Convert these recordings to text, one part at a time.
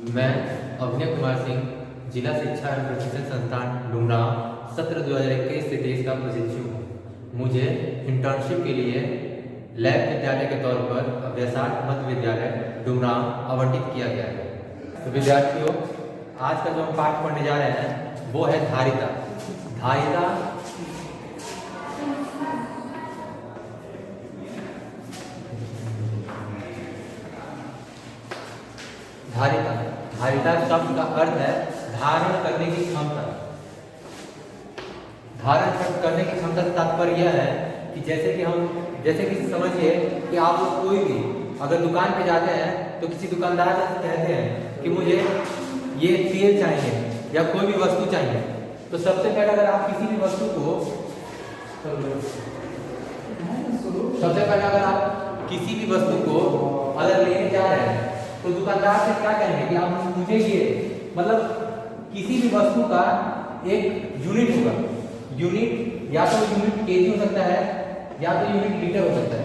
मैं अभिनय कुमार सिंह जिला शिक्षा एवं प्रशिक्षण संस्थान डुमरांव सत्र 2021 से 23 का प्रशिक्षु हूँ। मुझे इंटर्नशिप के लिए लैब विद्यालय के तौर पर अभ्यासार्थ मध्य विद्यालय डुमरांव आवंटित किया गया है। तो विद्यार्थियों, आज का जो हम पाठ पढ़ने जा रहे हैं वो है धारिता। धारिता धारिता धारिता शब्द का अर्थ है धारण करने की क्षमता। धारण करने की क्षमता से तात्पर्य यह है कि जैसे कि समझिए कि आप लोग कोई भी अगर दुकान पे जाते हैं तो किसी दुकानदार से कहते हैं कि मुझे ये तेल चाहिए या कोई भी वस्तु चाहिए, तो सबसे पहले अगर आप किसी भी वस्तु को अगर लेने जा रहे हैं तो दुकानदार से क्या कहेंगे कि आप मुझे ये मतलब किसी भी वस्तु का एक यूनिट होगा। यूनिट या तो यूनिट केजी हो सकता है या तो यूनिट लीटर हो सकता है।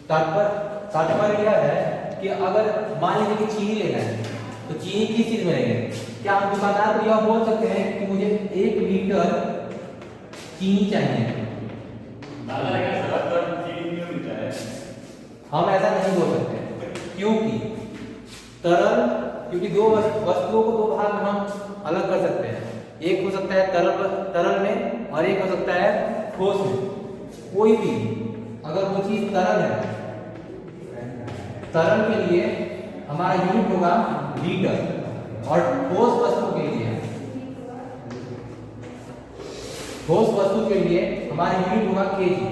तात्पर्य यह है कि अगर मान लीजिए कि चीनी लेना है तो चीनी किस चीज में लेंगे? क्या हम दुकानदार को यह बोल सकते हैं कि मुझे 1 लीटर चीनी चाहिए? हम ऐसा नहीं बोल सकते क्योंकि दो वस्तुओं को दो भाग में हम अलग कर सकते हैं। एक हो सकता है तरल में और एक हो सकता है ठोस में। कोई भी अगर वो चीज तरल है, तरल के लिए हमारा यूनिट होगा लीटर और ठोस वस्तु के लिए हमारा यूनिट होगा केजी।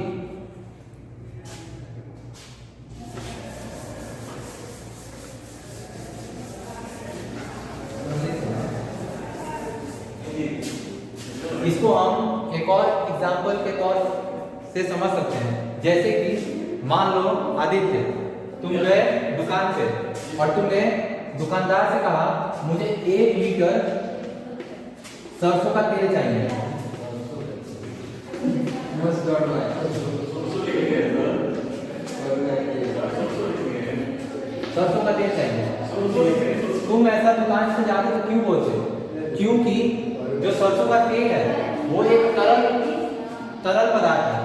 इसको हम एक और एग्जाम्पल के तौर से समझ सकते हैं। जैसे कि मान लो आदित्य, तुम गए दुकान पे और तुमने दुकानदार से कहा मुझे 1 लीटर सरसों का तेल चाहिए। सरसों का तेल चाहिए। तुम ऐसा दुकान से जाके तो क्यों बोलते हो? क्योंकि जो सरसों का तेल है वो एक तरल पदार्थ है।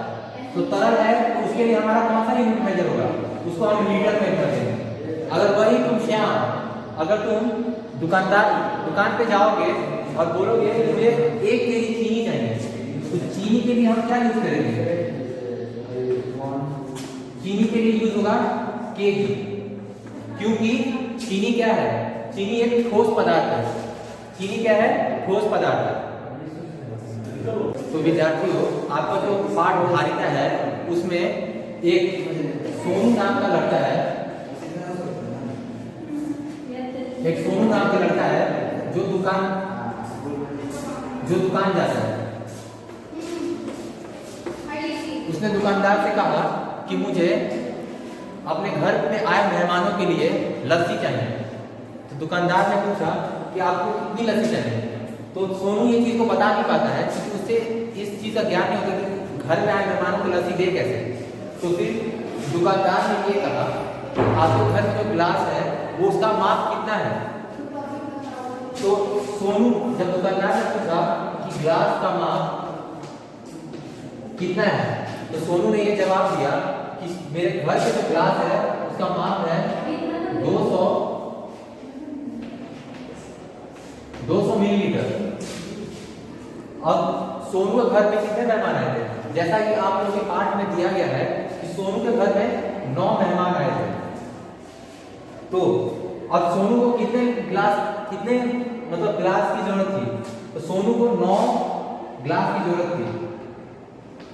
तो तरल है तो उसके लिए हमारा कौन सा यूनिट मेजर होगा? उसको हम लीटर में कर देंगे। अगर वही तुम श्याम, अगर तुम दुकान पे जाओगे और बोलोगे कि मुझे 1 केजी चीनी चाहिए, तो चीनी के लिए हम क्या यूज करेंगे? चीनी के लिए यूज होगा केजी, क्योंकि चीनी क्या है? चीनी एक ठोस पदार्थ है। चीनी क्या है? ठोस पदार्थ है। तो विद्यार्थियों, आपका जो पाठ धारिता है उसमें एक सोनू नाम का लड़का है, जो दुकान जाता है। उसने दुकानदार से कहा कि मुझे अपने घर में आए मेहमानों के लिए लस्सी चाहिए। तो दुकानदार ने पूछा कि आपको कितनी लस्सी चाहिए? तो सोनू ये चीज को बता नहीं पाता है क्योंकि उससे इस चीज का ज्ञान नहीं होता कि घर में आए मेहमानों को लस्सी दे कैसे। तो फिर दुकानदार ने ये कहा कि आपके घर में जो गिलास है वो उसका माप कितना है? तो सोनू, जब दुकानदार ने पूछा कि गिलास का माप कितना है, तो सोनू ने ये जवाब दिया कि मेरे घर के जो गिलास है उसका माप है 200 मिलीलीटर। अब सोनू के घर में कितने मेहमान आए थे? जैसा कि आप लोगों के पाठ में दिया गया है कि सोनू के घर में 9 मेहमान आए थे। तो अब सोनू को कितने गिलास की जरूरत थी? तो सोनू को 9 गिलास की जरूरत थी।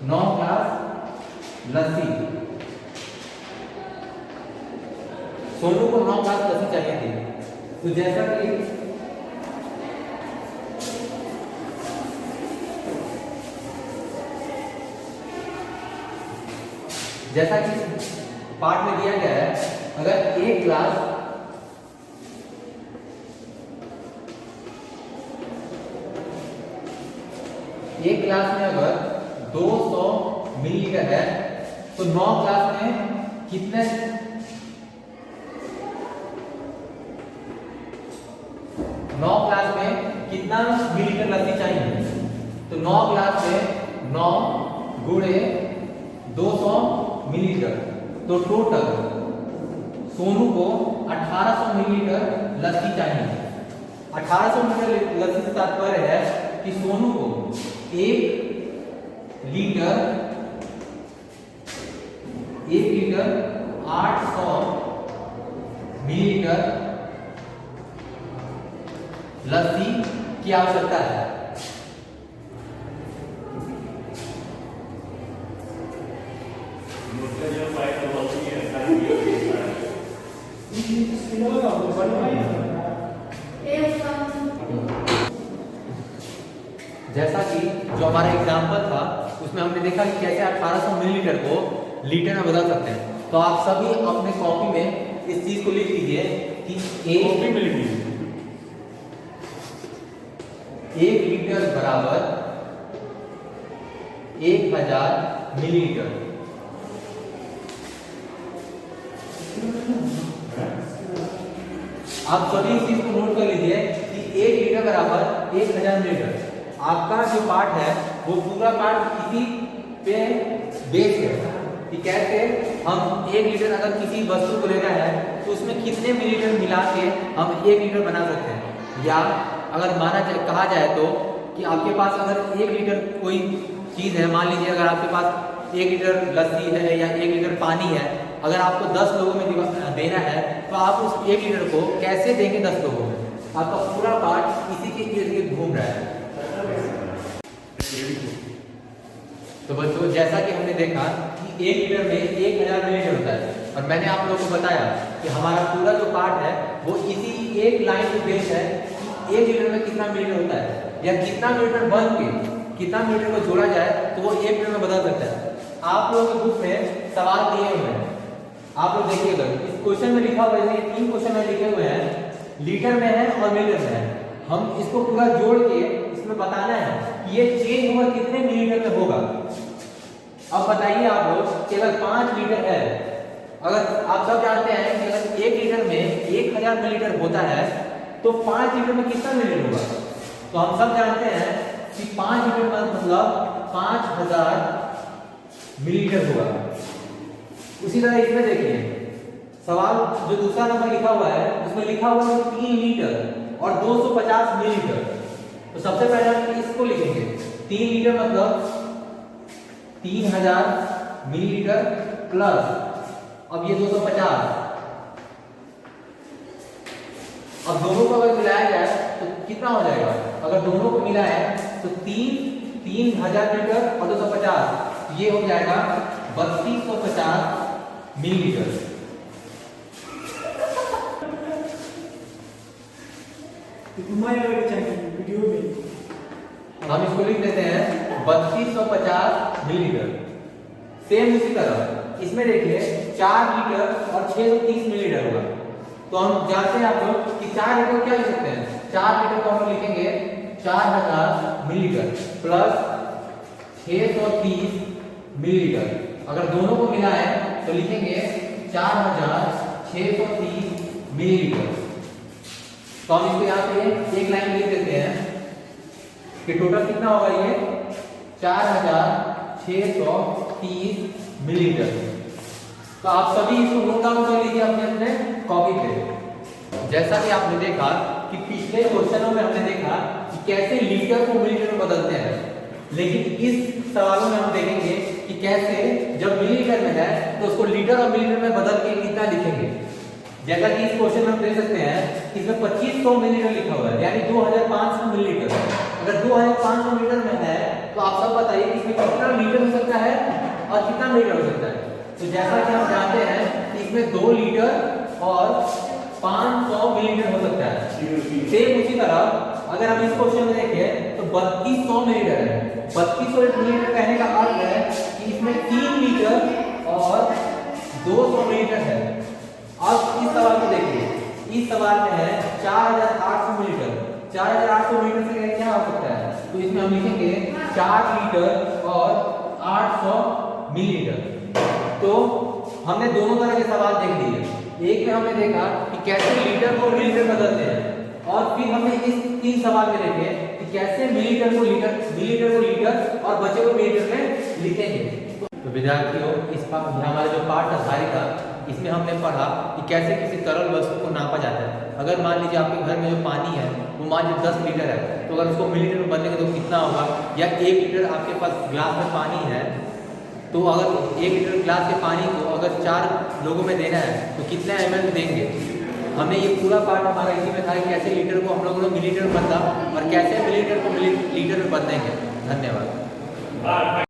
9 गिलास लस्सी। सोनू को 9 गिलास लस्सी चाहिए थी। तो जैसा कि पाठ में दिया गया है, अगर एक गिलास में अगर 200 मिलीलीटर है तो 9 गिलास में कितने 9 ग्लास में कितना मिलीलीटर लस्सी चाहिए? तो 9 ग्लास में 9 गुणे 200 मिलीलीटर, तो टोटल सोनू को 1800 मिलीलीटर लस्सी चाहिए। 1800 मिलीलीटर लस्सी से तात्पर्य है कि सोनू को 1 लीटर 800 मिलीलीटर लस्सी की आवश्यकता है। जैसा कि जो हमारा एग्जाम्पल था उसमें हमने देखा कि कैसे 1800 मिलीलीटर को लीटर में बदल सकते हैं। तो आप सभी अपने कॉपी में इस चीज को लिख लीजिए कि 1 लीटर बराबर 1000 मिलीलीटर। आप सभी इस चीज को नोट कर लीजिए कि 1 लीटर बराबर 1000 मिलीलीटर। आपका जो पार्ट है वो पूरा पार्ट इसी पे बेस है कि कैसे हम 1 लीटर अगर किसी वस्तु को लेना है तो उसमें कितने मिलीलीटर मिला के हम 1 लीटर बना सकते हैं। या अगर कहा जाए तो कि आपके पास अगर 1 लीटर कोई चीज़ है, मान लीजिए अगर आपके पास 1 लीटर लस्सी है या 1 लीटर पानी है, अगर आपको 10 लोगों में देना है तो आप उस 1 लीटर को कैसे देंगे 10 लोगों में? आपका पूरा पार्ट इसी के इर्द गिर्द घूम रहा है। तो बच्चों जैसा कि हमने देखा कि 1 लीटर में 1000 मिलीलीटर होता है और मैंने आप लोगों को बताया कि हमारा पूरा जो पार्ट है वो इसी एक लाइन पे बेस है कि 1 लीटर में कितना मिलीलीटर होता है या कितना मिलीलीटर बन के कितना मिलीलीटर को जोड़ा जाए तो वो 1 लीटर में बदल सकता है। आप लोगों के बुक में सवाल दिए हुए हैं, आप लोग देखिएगा इस क्वेश्चन में लिखा हुआ है, 3 क्वेश्चन में लिखे हुए हैं, लीटर में है और मिलीलीटर में है। हम इसको पूरा जोड़ के इसमें बताना है कि ये चेंज हुआ कितने मिलीलीटर में होगा। अब बताइए आप लोग कि अगर 5 लीटर है, अगर आप सब जानते हैं कि अगर 1 लीटर में 1000 मिलीलीटर होता है तो 5 लीटर में कितना मिलीलीटर होगा? तो हम सब जानते हैं कि 5 लीटर का मतलब 5000 मिलीलीटर होगा। उसी तरह इसमें देखिए सवाल जो दूसरा नंबर लिखा हुआ है उसमें लिखा हुआ है 3 लीटर और 250 मिलीलीटर। तो सबसे पहले हम इसको लिखेंगे 3 लीटर मतलब 3000 मिलीलीटर प्लस अब ये 250। अब दोनों को अगर मिलाया जाए तो कितना हो जाएगा? अगर दोनों को मिलाए तो 3000 लीटर और 250 ये हो जाएगा 3250 मिलीलीटर। वीडियो में हम इसको लिख देते हैं 3250 मिलीलीटर। सेम उसी तरह इसमें देखिए 4 लीटर और 630 मिलीलीटर होगा। तो हम जानते हैं आप लोग कि 4 लीटर क्या लिख सकते हैं? 4 लीटर को हम लिखेंगे 4000 मिलीलीटर प्लस 630 मिलीलीटर। अगर दोनों को मिलाएं तो लिखेंगे 4630 मिलीलीटर। तो हम इसको यहाँ पे एक लाइन लिख देते हैं कि टोटल कितना होगा ये 4630 मिलीलीटर। तो आप सभी इसको नोट डाउन कर लीजिए अपने अपने कॉपी पे। जैसा कि आपने देखा कि पिछले क्वेश्चनों में हमने देखा कि कैसे लीटर को मिलीलीटर में बदलते हैं, लेकिन इस सवालों में हम देखेंगे कि कैसे जब मिलीलीटर में है तो उसको लीटर और मिलीलीटर में बदल के कितना लिखेंगे। जैसा कि इस क्वेश्चन में हम देख सकते हैं इसमें 2500 मिलीलीटर लिखा हुआ है यानी 2500 मिलीलीटर। अगर 2500 लीटर में है तो आप सब बताइए कि इसमें कितना लीटर हो सकता है और कितना मिलीलीटर हो सकता है। तो जैसा कि हम जानते हैं कि इसमें 2 लीटर और 500 मिलीलीटर हो सकता है। सेम उसी तरह अगर हम इस क्वेश्चन में देखें तो 3200 मिलीलीटर है। 3200 मिलीलीटर कहने का अर्थ है कि इसमें 3 लीटर और 200 मिलीलीटर है। अब इस सवाल को देखिए, इस सवाल में है 4800 मिलीलीटर। 4800 मिलीलीटर से क्या हो सकता है? तो इसमें हम लिखेंगे 4 लीटर और 800 मिलीलीटर। तो हमने दोनों तरह के सवाल देख लिए। एक में हमने देखा कि कैसे लीटर को मिलीलीटर बदलते हैं और फिर हमने इस 3 सवाल में देखे कि कैसे मिलीलीटर को लीटर और बचे को मिलीलीटर में लिखेंगे। तो विद्यार्थियों, हमारा जो पाठ आधारित था, इसमें हमने पढ़ा कि कैसे किसी तरल वस्तु को नापा जाता है। अगर मान लीजिए आपके घर में जो पानी है वो मान लीजिए 10 लीटर है, तो अगर उसको मिलीलीटर में बदलेंगे तो कितना होगा, या 1 लीटर आपके पास ग्लास में पानी है, तो अगर 1 लीटर ग्लास के पानी को अगर 4 लोगों में देना है तो कितना ml देंगे। हमने ये पूरा पार्ट हमारा इसी में था कि कैसे लीटर को हम लोगों ने मिलीलीटर में बदला और कैसे मिलीलीटर को लीटर में बदलेंगे। धन्यवाद।